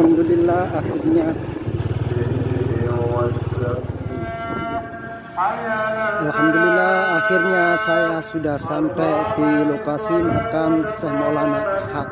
Alhamdulillah akhirnya saya sudah sampai di lokasi makam Syekh Maulana Ishaq.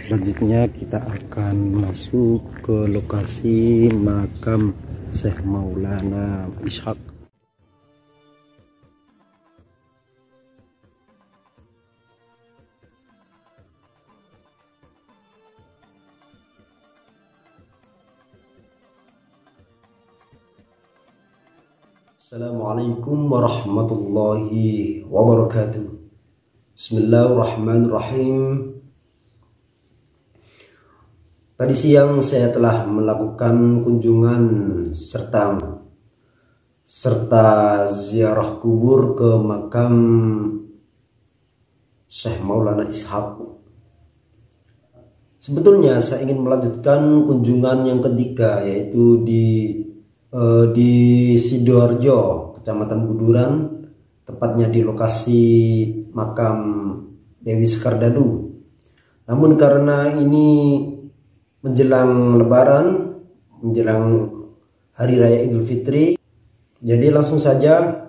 Selanjutnya kita akan masuk ke lokasi makam Syekh Maulana Ishaq. Assalamualaikum warahmatullahi wabarakatuh. Bismillahirrahmanirrahim. Tadi siang saya telah melakukan kunjungan serta ziarah kubur ke makam Syekh Maulana Ishaq. Sebetulnya saya ingin melanjutkan kunjungan yang ketiga, yaitu di Sidoarjo, Kecamatan Buduran, tepatnya di lokasi makam Dewi Sekardadu. Namun karena ini menjelang Lebaran, menjelang Hari Raya Idul Fitri, jadi langsung saja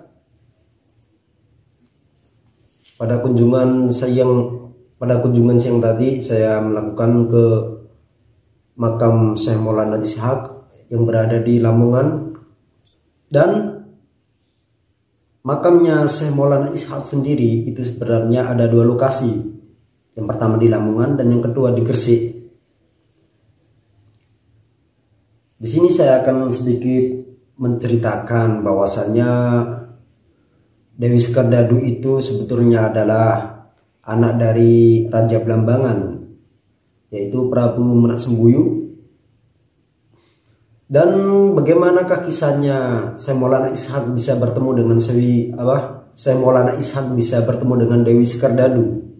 pada kunjungan siang tadi saya melakukan ke makam Syekh Maulana Ishaq yang berada di Lamongan. Dan makamnya Syekh Maulana Ishaq sendiri itu sebenarnya ada dua lokasi. Yang pertama di Lamongan dan yang kedua di Gresik. Di sini saya akan sedikit menceritakan bahwasannya Dewi Sekardadu itu sebetulnya adalah anak dari Raja Blambangan, yaitu Prabu Menak Sembuyu. Dan bagaimanakah kisahnya Syekh Maulana Ishaq bisa bertemu dengan Syekh Maulana Ishaq bisa bertemu dengan Dewi Sekardadu?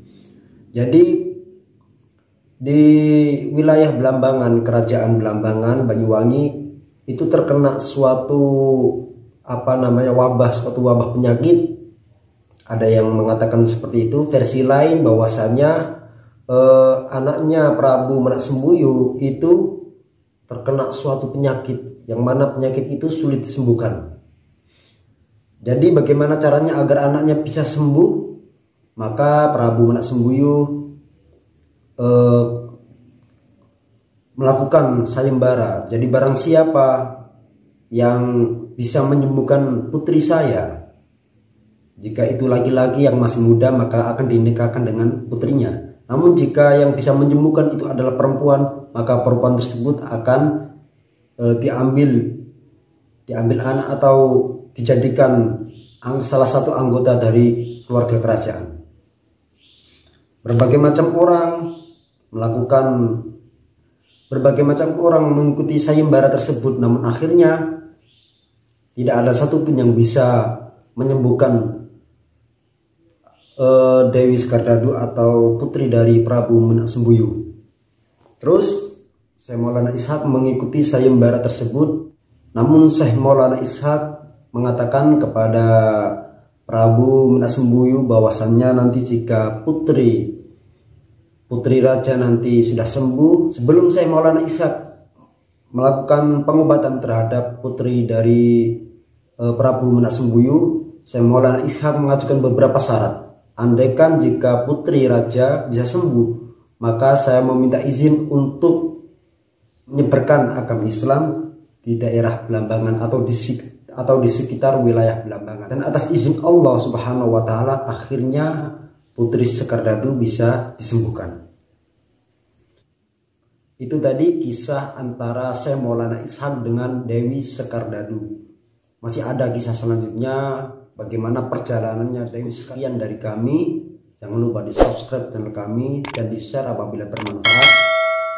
Jadi di wilayah Blambangan, Kerajaan Blambangan, Banyuwangi, itu terkena suatu wabah penyakit. Ada yang mengatakan seperti itu. Versi lain bahwasanya anaknya Prabu Menak Sembuyu itu terkena suatu penyakit, yang mana penyakit itu sulit disembuhkan. Jadi bagaimana caranya agar anaknya bisa sembuh? Maka Prabu Menak Sembuyu melakukan sayembara. Jadi barang siapa yang bisa menyembuhkan putri saya, jika itu laki-laki yang masih muda, maka akan dinikahkan dengan putrinya. Namun jika yang bisa menyembuhkan itu adalah perempuan, maka perempuan tersebut akan diambil anak atau dijadikan salah satu anggota dari keluarga kerajaan. Berbagai macam orang mengikuti sayembara tersebut, namun akhirnya tidak ada satupun yang bisa menyembuhkan Dewi Sekardadu atau putri dari Prabu Menak Sembuyu. Terus Syekh Maulana Ishaq mengikuti sayembara tersebut, namun Syekh Maulana Ishaq mengatakan kepada Prabu Menak Sembuyu bahwasannya nanti jika putri raja nanti sudah sembuh, sebelum Syekh Maulana Ishaq melakukan pengobatan terhadap putri dari Prabu Menak Sembuyu, Syekh Maulana Ishaq mengajukan beberapa syarat. Andaikan jika putri raja bisa sembuh, maka saya meminta izin untuk menyebarkan agama Islam di daerah Blambangan atau di sekitar wilayah Blambangan. Dan atas izin Allah Subhanahu wa taala, akhirnya putri Sekardadu bisa disembuhkan. Itu tadi kisah antara Syekh Maulana Ishaq dengan Dewi Sekardadu. Masih ada kisah selanjutnya, bagaimana perjalanannya Dewi. Sekian dari kami. Jangan lupa di subscribe channel kami dan di share apabila bermanfaat.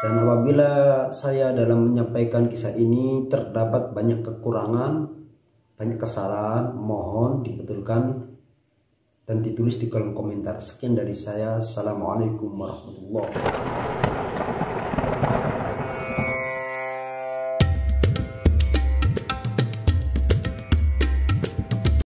Dan apabila saya dalam menyampaikan kisah ini terdapat banyak kekurangan, banyak kesalahan, mohon dibetulkan. dan ditulis di kolom komentar. Sekian dari saya. Assalamualaikum warahmatullahi wabarakatuh.